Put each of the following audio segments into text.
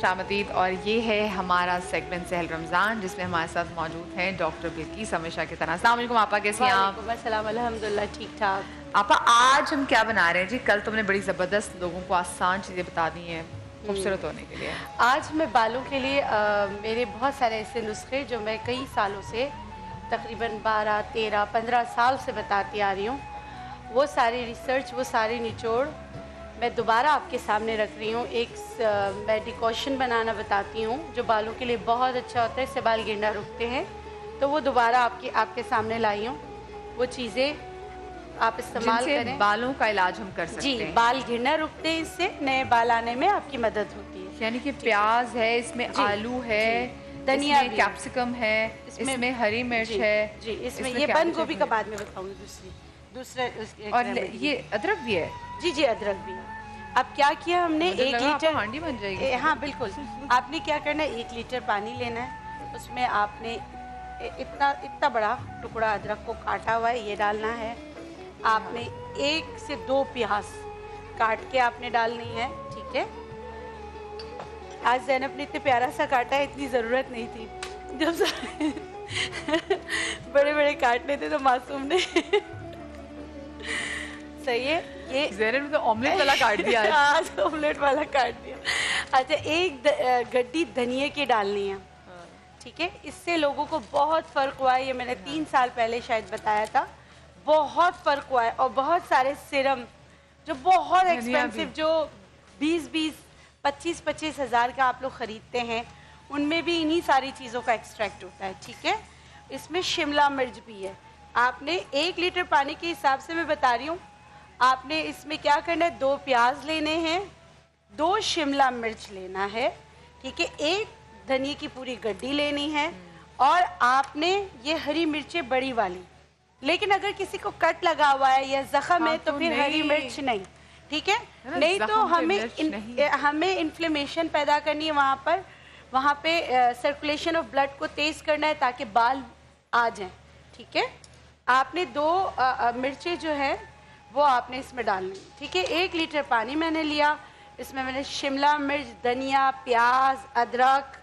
شامدید، اور یہ ہے ہمارا سیگمنٹ سحل رمضان، جس میں ہمارے ساتھ موجود ہیں ڈاکٹر بلقیس ہمیشہ کی طرح. السلام علیکم آپا، کیسی ہیں آپ؟ وعلیکم السلام، الحمدللہ ٹھیک ٹھاک. آپا آج ہم کیا بنا رہے ہیں جی؟ کل تم نے بڑی زبردست لوگوں کو آسان چیزیں بتا دی ہیں خوبصورت ہونے کے لیے. آج میں بالوں کے لیے میرے بہت سارے ایسے نسخے جو میں کئی سالوں سے تقریباً 12 13 15 سال سے بتاتی آ رہی ہوں، وہ ساری ریسرچ، وہ سارے نچوڑ میں دوبارہ آپ کے سامنے رکھ رہی ہوں. ایک میں ڈیکوشن بنانا بتاتی ہوں جو بالوں کے لیے بہت اچھا ہوتا ہے، اس سے بال گرنا رکتے ہیں، تو وہ دوبارہ آپ کے سامنے لائی ہوں. وہ چیزیں آپ استعمال کریں، بالوں کا علاج ہم کر سکتے جی ہیں. بال گرنا رکتے ہیں، اس سے نئے بال آنے میں آپ کی مدد ہوتی ہے. یعنی کہ پیاز ہے اس میں، آلو ہے، دھنیا، کیپسیکم ہے، اس میں ہری مرچ ہے، جی اس میں یہ بند گوبھی کا بعد میں بتاؤں گی. دوسرا اور یہ ادرک بھی ہے. جی ادرک بھی ہے. اب کیا کیا ہم نے، 1 لیٹر ہانڈی بن جائے گی. ہاں بالکل. آپ نے کیا کرنا ہے، 1 لیٹر پانی لینا ہے، اس میں آپ نے اتنا بڑا ٹکڑا ادرک کو کاٹا ہوا ہے یہ ڈالنا ہے. آپ نے 1 سے 2 پیاز کاٹ کے آپ نے ڈالنی ہے، ٹھیک ہے. آج زینب نے اتنے پیارا سا کاٹا ہے، اتنی ضرورت نہیں تھی. جب بڑے بڑے کاٹنے تھے تو معصوم نے صحیح ہے. یہ زینب نے تو آملیٹ والا کاٹ دیا آج آملیٹ والا کاٹ دیا. اچھا، 1 گڈی دھنیے کی ڈالنی ہے، ٹھیک ہے. اس سے لوگوں کو بہت فرق ہوا ہے، یہ میں نے 3 سال پہلے شاید بتایا تھا. بہت فرق ہوا ہے. اور بہت سارے سیرم جو بہت ایکسپینسو، جو 25 ہزار کا آپ لوگ خریدتے ہیں، ان میں بھی انہی ساری چیزوں کا ایکسٹریکٹ ہوتا ہے، ٹھیک ہے. اس میں شملہ مرچ بھی ہے. آپ نے 1 لیٹر پانی کے حساب سے میں بتا رہی ہوں، آپ نے اس میں کیا کرنا ہے، 2 پیاز لینے ہیں، 2 شملہ مرچ لینا ہے، ٹھیک ہے. 1 دھنیا کی پوری گڈی لینی ہے، اور آپ نے یہ ہری مرچیں بڑی والی، لیکن اگر کسی کو کٹ لگا ہوا ہے یا زخم ہے تو پھر ہری مرچ نہیں، ٹھیک ہے. نہیں تو ہمیں انفلیمیشن پیدا کرنی ہے وہاں پہ سرکولیشن آف بلڈ کو تیز کرنا ہے تاکہ بال آ جائیں، ٹھیک ہے. آپ نے 2 مرچیں جو ہے وہ آپ نے اس میں ڈالنی، ٹھیک ہے. 1 لیٹر پانی میں نے لیا، اس میں نے شملہ مرچ، دھنیا، پیاز، ادرک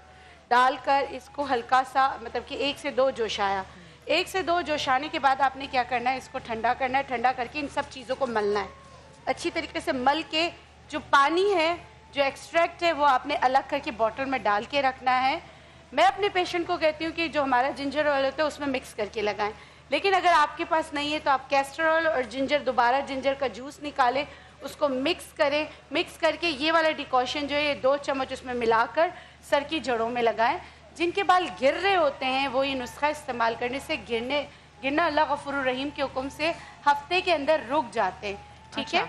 ڈال کر اس کو ہلکا سا، مطلب کہ 1 سے 2 جوشایا. 1 سے 2 جوشانے کے بعد آپ نے کیا کرنا ہے، اس کو ٹھنڈا کرنا ہے. ٹھنڈا کر کے ان سب چیزوں کو ملنا ہے اچھی طریقے سے. مل کے جو پانی ہے، جو ایکسٹریکٹ ہے، وہ آپ نے الگ کر کے بوٹل میں ڈال کے رکھنا ہے. میں اپنے پیشنٹ کو کہتی ہوں کہ جو ہمارا جنجر آئل ہوتا ہے اس میں مکس کر کے لگائیں، لیکن اگر آپ کے پاس نہیں ہے تو آپ کیسٹر آئل اور دوبارہ جنجر کا جوس نکالیں، اس کو مکس کریں. مکس کر کے یہ والا ڈیکوشن جو ہے، یہ 2 چمچ اس میں ملا کر سر کی جڑوں میں لگائیں. جن کے بال گر رہے ہوتے ہیں وہ یہ نسخہ استعمال کرنے سے گرنا اللہ غفور الرحیم کے حکم سے ہفتے کے اندر رک جاتے ہیں، ٹھیک ہے.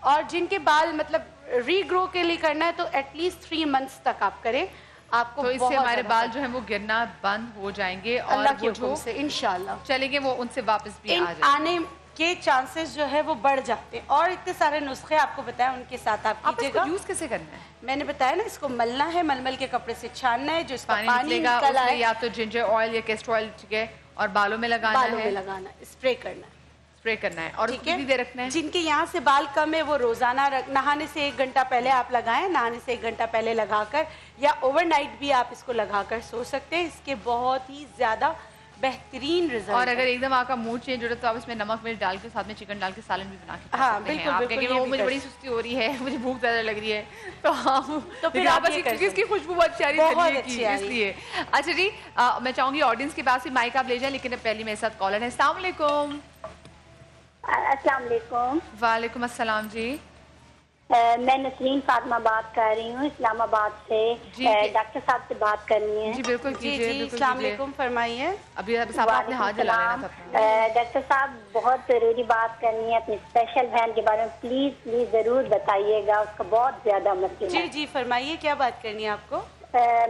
اور جن کے بال مطلب ری گرو کے لیے کرنا ہے تو ایٹ لیسٹ 3 منتھس تک آپ کریں. آپ کو اس سے ہمارے بال جو ہیں وہ گرنا بند ہو جائیں گے، اور اللہ کے حکم سے انشاءاللہ چلیں گے، وہ ان سے واپس بھی آنے کے چانسز جو ہے وہ بڑھ جاتے ہیں. اور اتنے سارے نسخے آپ کو بتایا، ان کے ساتھ آپ کیجیے گا. یوز کیسے کرنا ہے؟ میں نے بتایا نا، اس کو ملنا ہے، مل کے کپڑے سے چھاننا ہے، جو اس کا پانی نکل آئے، یا تو جنجر آئل یا کیسٹر آئل، ٹھیک ہے، اور بالوں میں لگانا ہے. بالوں میں لگانا، اسپرے کرنا ہے، اسپرے کرنا ہے. اور کتنی دیر رکھنا ہے؟ جن کے یہاں سے بال کم ہے وہ روزانہ نہانے سے 1 گھنٹہ پہلے آپ لگائیں. نہانے سے 1 گھنٹہ پہلے لگا کر، یا اوور نائٹ بھی آپ اس کو لگا کر سو سکتے ہیں. اس کے بہت ہی زیادہ بہترین رزلٹ. اور اگر ایک دم آپ کا موڈ چینج ہو رہا ہے تو آپ اس میں نمک مرچ ڈال کے ساتھ میں چکن ڈال کے سالن بھی بنا کے کھا سکتے ہیں. آپ کہیں گے مجھے بڑی سستی ہو رہی ہے، مجھے بھوک زیادہ لگ رہی ہے، تو پھر آپ اس کی خوشبو بہت اچھی ہے، اس لیے. اچھا جی، میں چاہوں گی آڈینس کے پاس ہی مائک آپ لے جائیں، لیکن پہلی میرے ساتھ کالر ہے. السلام علیکم. السلام علیکم. وعلیکم السلام جی. میں نسرین فاطمہ بات کر رہی ہوں اسلام آباد سے. ڈاکٹر صاحب سے بات کرنی ہے. جی بالکل کیجیے. السلام علیکم، فرمائیے. ابھی صاحب آپ نے ہاتھ جلا لینا تھا. ڈاکٹر صاحب بہت ضروری بات کرنی ہے اپنی اسپیشل بہن کے بارے میں. پلیز ضرور بتائیے گا، اس کا بہت زیادہ مسئلہ ہے. جی فرمائیے، کیا بات کرنی ہے آپ کو؟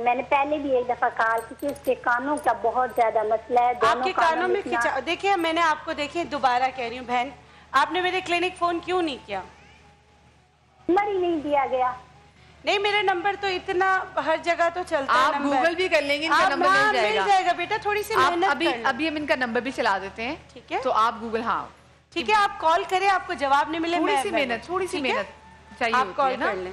میں نے پہلے بھی ایک دفعہ کہا کہ اس کے کانوں کا بہت زیادہ مسئلہ ہے. آپ کے کانوں میں دیکھیے، میں نے آپ کو دوبارہ کہہ رہی ہوں بہن، آپ نے میرے کلینک فون کیوں نہیں کیا؟ نمبر ہی نہیں دیا گیا. نہیں، میرا نمبر تو اتنا ہر جگہ تو چلتا ہے. آپ گوگل بھی کر لیں گے، ان کا نمبر مل جائے گا بیٹا. تھوڑی سی محنت ابھی ہم ان کا نمبر بھی چلا دیتے ہیں، ٹھیک ہے. تو آپ گوگل، ہاں ٹھیک ہے، آپ کال کریں، آپ کو جواب نہیں ملے، تھوڑی سی محنت چاہیے، آپ کال کر لیں.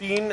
3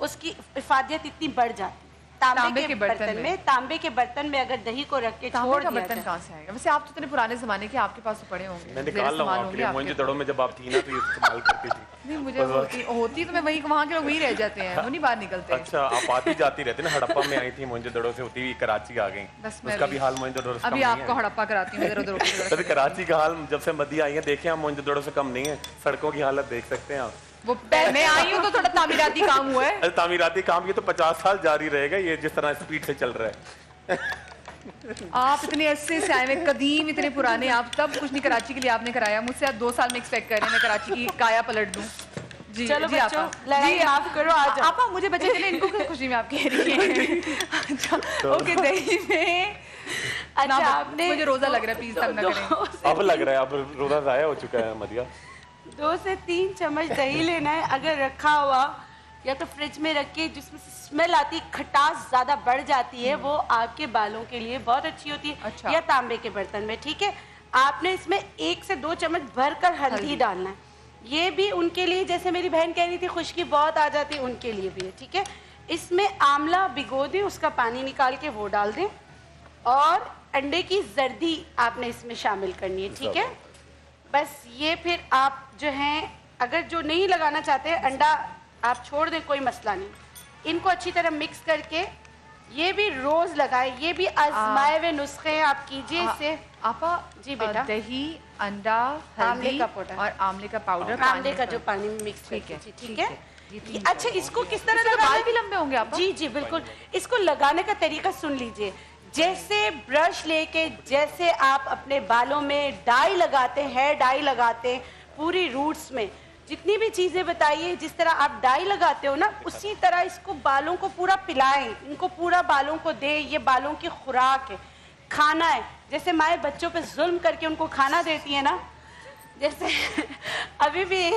اس کی افادیت اتنی بڑھ جاتی ہے. تانبے کے برتن میں اگر دہی کو رکھ کے چھوڑ دیا برتن کہاں سے آئے گا؟ ویسے آپ تو اتنے پرانے زمانے کے آپ کے پاس پڑے ہوں گے. میں نکال لاؤں آپ کے لیے. موئن جو دڑو میں جب آپ تھی نا تو یہ استعمال کرتی تھی. نہیں مجھے ہوتی تو میں وہاں کے لوگ وہی رہ جاتے ہیں, وہ نہیں باہر نکلتے. اچھا آپ آتی جاتی رہتے نا. ہڑپا میں آئی تھی موئن جو دڑو سے, ہوتی ہوئی کراچی آ گئی. اس کا بھی حال موئن جو دڑو سے ابھی آپ کو ہڑپا کراتی ہوں ادھر ادھر. کراچی کا حال جب سے مدی آئی ہیں دیکھیں آپ, موئن جو دڑو سے کم نہیں ہے. سڑکوں کی حالت دیکھ سکتے ہیں آپ. وہ میں آئی ہوں تو تھوڑا تعمیراتی کام ہوا ہے. تعمیراتی کام یہ تو 50 سال جاری رہے گا, یہ جس طرح اسپیڈ سے چل رہا ہے. آپ اتنے عرصے سے آئے ہوئے, قدیم, اتنے پرانے, آپ تب کچھ نہیں کراچی کے لیے آپ نے کرایا. مجھ سے آپ 2 سال میں ایکسپیکٹ کر رہے ہیں میں کراچی کی کایا پلٹ دوں. جی چلو بچوں لڑائی معاف کرو, آ جاؤ. آپا مجھے بچے چلے, ان کو خوشی میں آپ کہہ رہی ہیں. اوکے دہی میں اچھا آپ نے مجھے روزہ لگ رہا ہے, پلیز تنگ نہ کریں. اب لگ رہا ہے اب روزہ ضائع ہو چکا ہے مدیہ. 2 سے 3 چمچ دہی لینا ہے. اگر رکھا ہوا یا تو فریج میں رکھ کے, جس میں سے اسمیل آتی ہے, کھٹاس زیادہ بڑھ جاتی ہے, وہ آپ کے بالوں کے لیے بہت اچھی ہوتی ہے. یا تانبے کے برتن میں, ٹھیک ہے. آپ نے اس میں 1 سے 2 چمچ بھر کر ہلدی ڈالنا ہے. یہ بھی ان کے لیے, جیسے میری بہن کہہ رہی تھی خشکی بہت آ جاتی ہے, ان کے لیے بھی ہے, ٹھیک ہے. اس میں آملہ بھگو دیں, اس کا پانی نکال کے وہ ڈال دیں, اور انڈے کی زردی آپ نے اس میں شامل کرنی ہے, ٹھیک ہے. بس یہ پھر آپ جو ہیں, اگر جو نہیں لگانا چاہتے انڈا آپ چھوڑ دیں, کوئی مسئلہ نہیں. ان کو اچھی طرح مکس کر کے یہ بھی روز لگائیں. یہ بھی آزمائے ہوئے نسخے ہیں, آپ کیجئے اس سے. آپا جی بیٹا, دہی, انڈا, ہلدی اور آملے کا پاؤڈر, آملے کا جو پانی مکس ٹھیک ہے, ٹھیک ہے. اچھا اس کو کس طرح بال بھی لمبے ہوں گے آپ؟ جی جی بالکل. اس کو لگانے کا طریقہ سن لیجئے. جیسے برش لے کے جیسے آپ اپنے بالوں میں ڈائی لگاتے ہیں, ہیئر ڈائی لگاتے ہیں, پوری روٹس میں جتنی بھی چیزیں بتائیے, جس طرح آپ ڈائی لگاتے ہو نا, اسی طرح اس کو بالوں کو پورا پلائیں, ان کو پورا بالوں کو دیں. یہ بالوں کی خوراک ہے, کھانا ہے. جیسے مائیں بچوں پہ ظلم کر کے ان کو کھانا دیتی ہے نا, جیسے ابھی بھی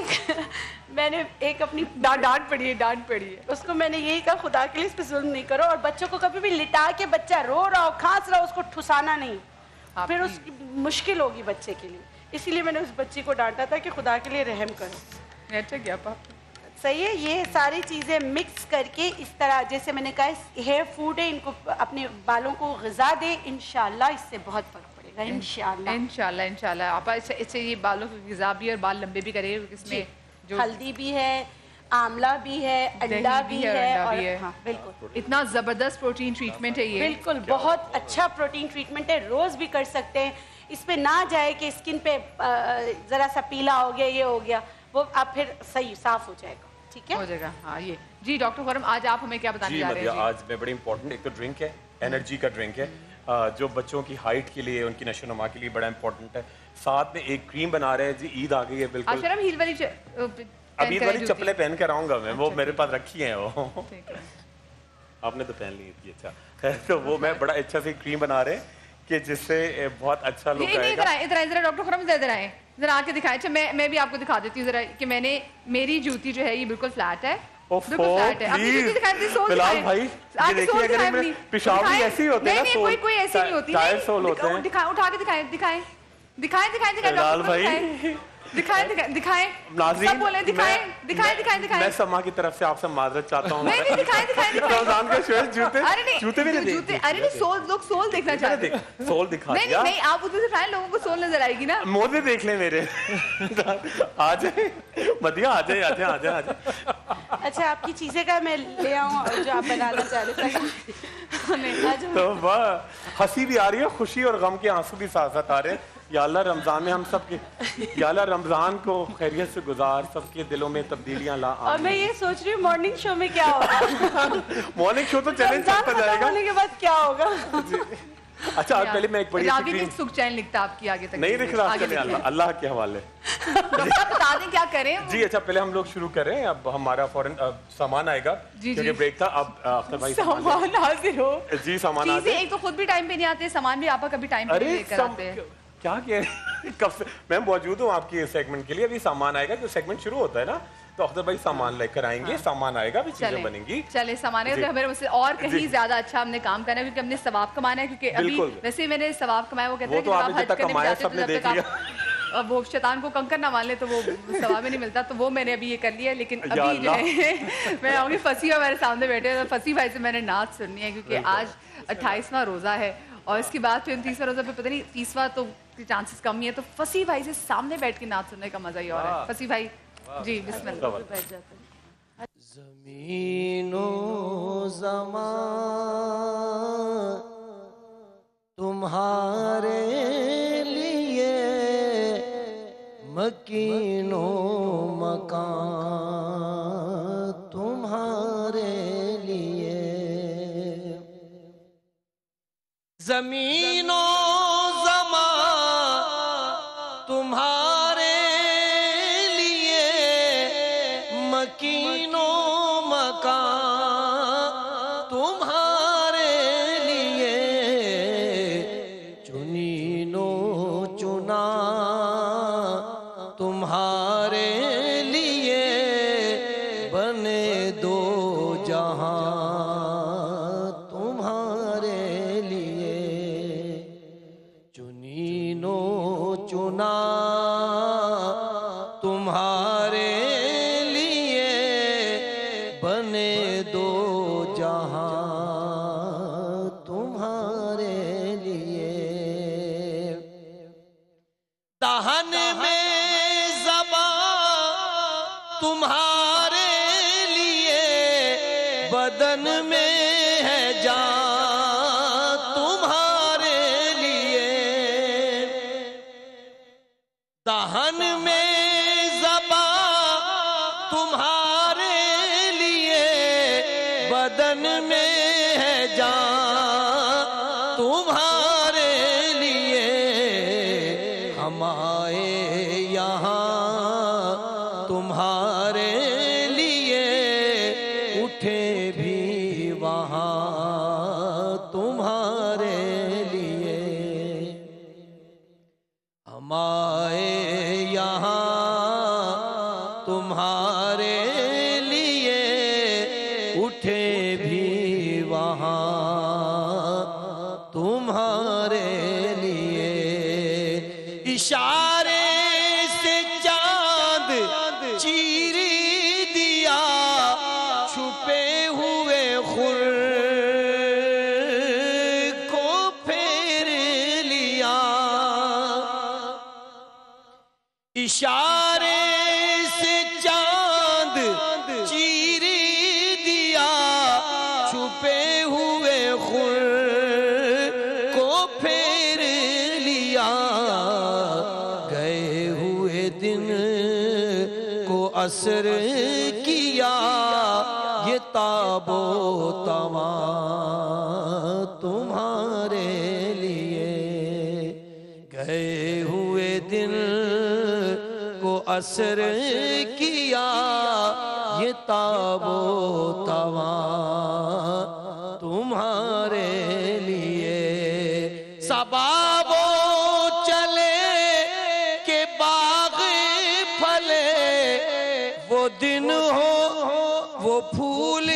میں نے ایک اپنی ڈانٹ پڑی ہے, اس کو میں نے یہی کہا, خدا کے لیے اس پہ ظلم نہیں کرو. اور بچوں کو کبھی بھی لٹا کے, بچہ رو رہا ہو, کھانس رہا ہو, اس کو ٹھسانا نہیں, پھر اس کی مشکل ہوگی بچے کے لیے. اسی لیے میں نے اس بچی کو ڈانٹا تھا کہ خدا کے لیے رحم کرو. اچھا کیا صحیح ہے. یہ ساری چیزیں مکس کر کے اس طرح, جیسے میں نے کہا ہیئر فوڈ ہے, ان کو اپنے بالوں کو غذا دیں, انشاءاللہ اس سے بہت فرق پڑے گا. انشاءاللہ آپ اس سے یہ بالوں کی غذا بھی اور بال لمبے بھی کرے. اس میں ہلدی بھی ہے, آملہ بھی ہے, انڈا بھی ہے, اور ہاں بالکل اتنا زبردست پروٹین ٹریٹمنٹ ہے یہ. بالکل بہت اچھا پروٹین ٹریٹمنٹ ہے. روز بھی کر سکتے ہیں. اس پہ نہ جائے کہ اسکن پہ ذرا سا پیلا ہو گیا, یہ ہو گیا, وہ آپ پھر صحیح صاف ہو جائے گا, ٹھیک ہے, ہو جائے گا. ہاں یہ جی ڈاکٹر خرم آج آپ ہمیں کیا بتانے جا رہے ہیں؟ آج میں بڑی امپورٹنٹ ایک تو ڈرنک ہے, انرجی کا ڈرنک ہے, جو بچوں کی ہائٹ کے لیے, ان کی نشو و نما کے لیے بڑا امپورٹنٹ ہے. ساتھ میں ایک کریم بنا رہے ہیں جی, عید آ گئی ہے بالکل. شرم ہیل والی ابھی والی چپلیں پہن کر آؤں گا میں, وہ میرے پاس رکھی ہیں, وہ آپ نے تو پہن لی تھی. اچھا تو وہ میں بڑا اچھا سے کریم بنا رہے ہیں کہ جس سے بہت اچھا لک آئے گا. ادھر ڈاکٹر خرم ادھر آئیں, ذرا آ کے دکھائیں. اچھا میں بھی آپ کو دکھا دیتی ہوں ذرا کہ میں نے, میری جوتی جو ہے یہ بالکل فلیٹ ہے, پیشاب بھی ایسے ہی ہوتے ہیں, کوئی ایسی نہیں ہوتی, اٹھا کے دکھائیں, دکھائیں میں سما کی طرف سے آپ سے معذرت چاہتا ہوں. رمضان کے جوتے بھی نہیں, لوگ سول دیکھنا چاہتے ہیں. سول دکھا دیا نہیں, آپ ادھر سے اٹھائیں, لوگوں کو سول نظر آئے گی نا. موزے دیکھ لیں میرے. آ جائیں مدیہ, آ جائیں. اچھا آپ کی چیزیں کا میں لے آؤں جو آپ بنانا چاہ رہے تھے. تو ہنسی بھی آ رہی ہے, خوشی اور غم کے آنسو بھی ساتھ ساتھ آ رہے ہیں. یا اللہ رمضان میں ہم سب کے, یا اللہ رمضان کو خیریت سے گزار, سب کے دلوں میں تبدیلیاں لا. اور میں یہ سوچ رہی ہوں مارننگ شو میں کیا ہوگا. مارننگ شو تو چیلنج چلتا جائے گا, ہونے کے بعد کیا ہوگا. اچھا آج پہلے میں ایک بڑی سکھ چین لکھتا آپ کی آگے تک نہیں دکھ رہا, اللہ کے حوالے. بتا دیں کیا کریں جی. اچھا پہلے ہم لوگ شروع کریں, اب ہمارا فوراً سامان آئے گا کیونکہ بریک تھا. اب اختر بھائی سامان حاضر ہو. جی سامان آ جائے. ایک تو خود بھی ٹائم پہ نہیں آتے, سامان بھی آپ کبھی ٹائم پہ لے کر آتے ہیں. کیا کہہ رہے ہیں, کب سے میں موجود ہوں آپ کی سیگمنٹ کے لیے. ابھی سامان آئے گا, جو سیگمنٹ شروع ہوتا ہے نا, تو اختر بھائی سامان لے کر آئیں گے, سامان آئے گا, بھی چیزیں بنیں گی. چلے سامان ہے تو ہمیں اس سے اور کہیں زیادہ اچھا ہم نے کام کرنا ہے, کیونکہ ہم نے ثواب کمانا ہے. کیونکہ ابھی ویسے میں نے ثواب کمایا, وہ کہتے ہیں کہ آپ حج کرنے جاتے ہیں وہ شیطان کو کنکر نہ مان لے تو وہ ثواب نہیں ملتا, تو وہ میں نے ابھی یہ کر لیا. لیکن ابھی جو ہے میں آؤں گی, فصیح ہمارے سامنے بیٹھے ہیں, فصیح بھائی سے میں نے نعت سننی ہے کیونکہ آج 28واں روزہ ہے اور اس کے بعد پھر 29واں روزہ پہ پتہ نہیں 30واں تو چانسز کم ہی ہے, تو فصیح بھائی سے سامنے بیٹھ کے نعت سننے کا مزہ ہی اور ہے. فصیح بھائی جی بسم اللہ. بیٹھ جاتے ہیں. زمین و زمان تمہارے لیے, مکین و مکان تمہارے لیے. زمین و زمان تمہارے لیے, مکین و مکان تمہارے لیے. چنین و چنا تمہارے لیے, بنے دو جہاں تمہارے لیے. چنین و چنا تمہارے لیے, بنے دو جہاں تمہارے لیے. دہن میں زبان تمہارے لیے, بدن میں ہے جان تمہارے لیے. دہن میں زبان تمہارے لیے, بدن میں ہے جان تمہارے لیے. ہم آئے یہاں تمہارے لیے, اٹھے بھی وہاں تمہارے لیے. ہم آئے یہاں تمہارے لیے, اٹھے بھی وہاں تمہارے لیے. اشارے سے چاند چیر دیا, چھپے ہوئے خور کو پھیر لیا. اشارے سے چاند چیر دیا, چھپے ہوئے خور کو پھیر لیا. گئے ہوئے دن کو عصر کیا, یہ تاب و تواں تمہارے لیے. گئے ہوئے دن کو عصر کیا, یہ تاب و تواں تمہارے لیے. سباب و چلے کہ باغ پھلے, وہ دن ہو وہ پھول